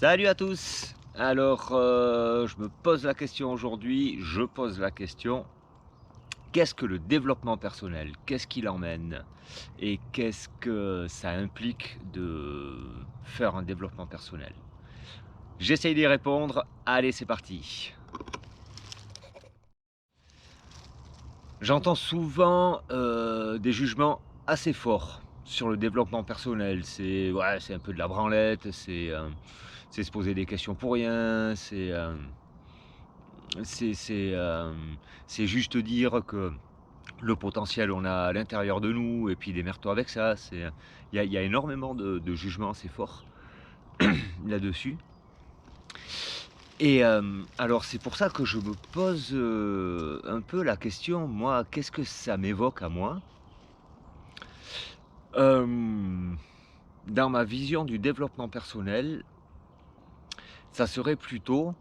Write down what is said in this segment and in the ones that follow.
Salut à tous! Alors, je me pose la question aujourd'hui, je pose la question, qu'est-ce que le développement personnel? Qu'est-ce qu'il emmène? Et qu'est-ce que ça implique de faire un développement personnel? J'essaye d'y répondre, allez c'est parti! J'entends souvent, des jugements assez forts sur le développement personnel. C'est ouais, c'est un peu de la branlette, c'est se poser des questions pour rien, C'est c'est, hem, c'est juste dire que le potentiel, on a à l'intérieur de nous et puis démerde-toi avec ça. Il y a énormément de jugements assez forts là-dessus et alors c'est pour ça que je me pose, un peu la question, moi, qu'est-ce que ça m'évoque à moi? Hem, Dans ma vision du développement personnel, ça serait plutôt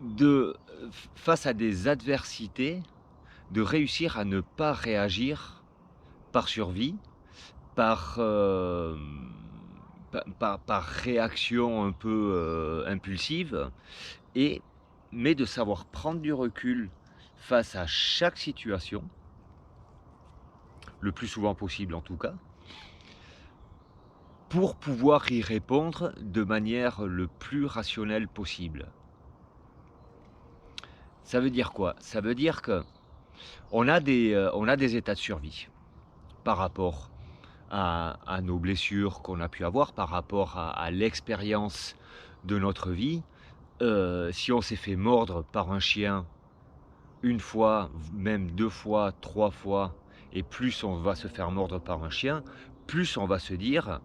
de, face à des adversités, de réussir à ne pas réagir par survie, par, par réaction un peu, impulsive et mais de savoir prendre du recul face à chaque situation, le plus souvent possible en tout cas, pour pouvoir y répondre de manière le plus rationnelle possible. Ça veut dire quoi? Ça veut dire qu'on on a des états de survie par rapport à nos blessures qu'on a pu avoir, par rapport à l'expérience de notre vie. Si on s'est fait mordre par un chien une fois, même 2 fois, 3 fois et plus on va se faire mordre par un chien, plus on va se dire: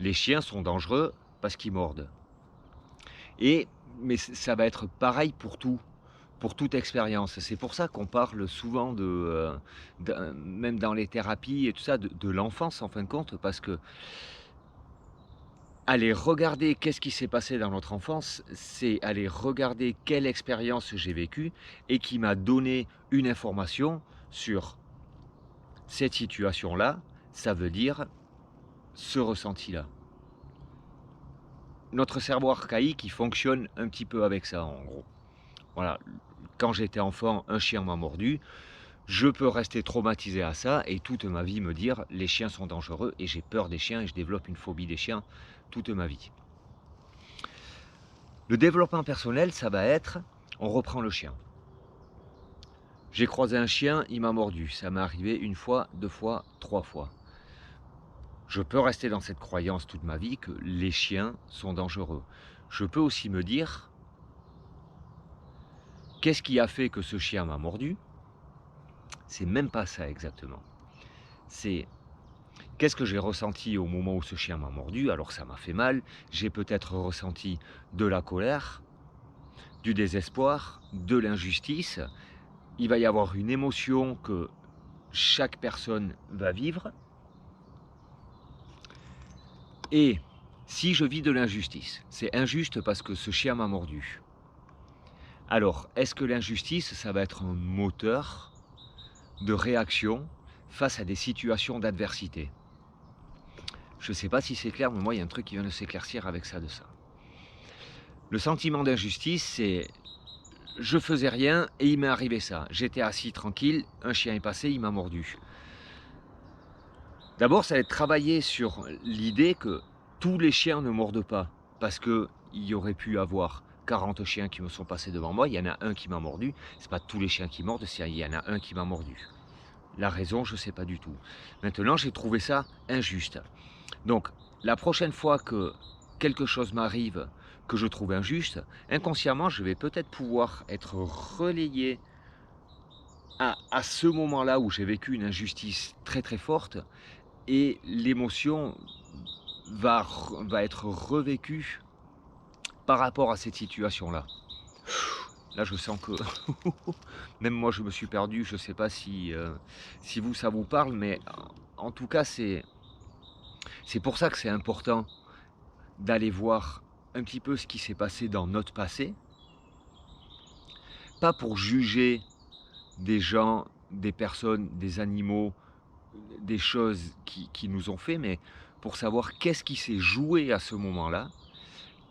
«Les chiens sont dangereux parce qu'ils mordent» et mais ça va être pareil pour toute expérience. C'est pour ça qu'on parle souvent même dans les thérapies et tout ça, de l'enfance en fin de compte, parce que aller regarder qu'est-ce qui s'est passé dans notre enfance, c'est aller regarder quelle expérience j'ai vécue et qui m'a donné une information sur cette situation-là, ça veut dire ce ressenti-là. Notre cerveau archaïque, il fonctionne un petit peu avec ça, en gros. Voilà, quand j'étais enfant, un chien m'a mordu, je peux rester traumatisé à ça et toute ma vie me dire: «Les chiens sont dangereux» et j'ai peur des chiens et je développe une phobie des chiens toute ma vie. Le développement personnel, ça va être, on reprend le chien. J'ai croisé un chien, il m'a mordu. Ça m'est arrivé une fois, 2 fois, 3 fois. Je peux rester dans cette croyance toute ma vie que les chiens sont dangereux. Je peux aussi me dire: «Qu'est-ce qui a fait que ce chien m'a mordu?» C'est même pas ça exactement. C'est: «Qu'est-ce que j'ai ressenti au moment où ce chien m'a mordu?» Alors ça m'a fait mal, j'ai peut-être ressenti de la colère, du désespoir, de l'injustice. Il va y avoir une émotion que chaque personne va vivre et si je vis de l'injustice, c'est injuste parce que ce chien m'a mordu. Alors, est-ce que l'injustice, ça va être un moteur de réaction face à des situations d'adversité? Je ne sais pas si c'est clair, mais moi, il y a un truc qui vient de s'éclaircir avec ça, de ça. Le sentiment d'injustice, c'est je faisais rien et il m'est arrivé ça. J'étais assis tranquille, un chien est passé, il m'a mordu. D'abord, ça va être travailler sur l'idée que tous les chiens ne mordent pas, parce qu'il y aurait pu avoir 40 chiens qui me sont passés devant moi, il y en a un qui m'a mordu. C'est pas tous les chiens qui mordent, c'est il y en a un qui m'a mordu. La raison, je ne sais pas du tout. Maintenant, j'ai trouvé ça injuste. Donc, la prochaine fois que quelque chose m'arrive que je trouve injuste, inconsciemment, je vais peut-être pouvoir être relayé à ce moment-là où j'ai vécu une injustice très très forte et l'émotion va être revécue par rapport à cette situation-là. Là, je sens que même moi, je me suis perdu. Je ne sais pas si vous, ça vous parle, mais en tout cas, c'est pour ça que c'est important d'aller voir un petit peu ce qui s'est passé dans notre passé, pas pour juger des gens, des personnes, des animaux, des choses qui nous ont fait, mais pour savoir qu'est-ce qui s'est joué à ce moment-là,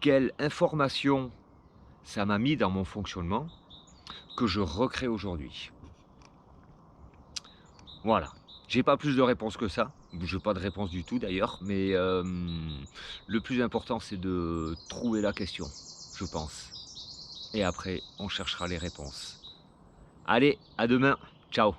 quelle information ça m'a mis dans mon fonctionnement que je recrée aujourd'hui. Voilà. J'ai pas plus de réponses que ça. J'ai pas de réponse du tout d'ailleurs, mais le plus important, c'est de trouver la question, je pense. Et après, on cherchera les réponses. Allez, à demain. Ciao.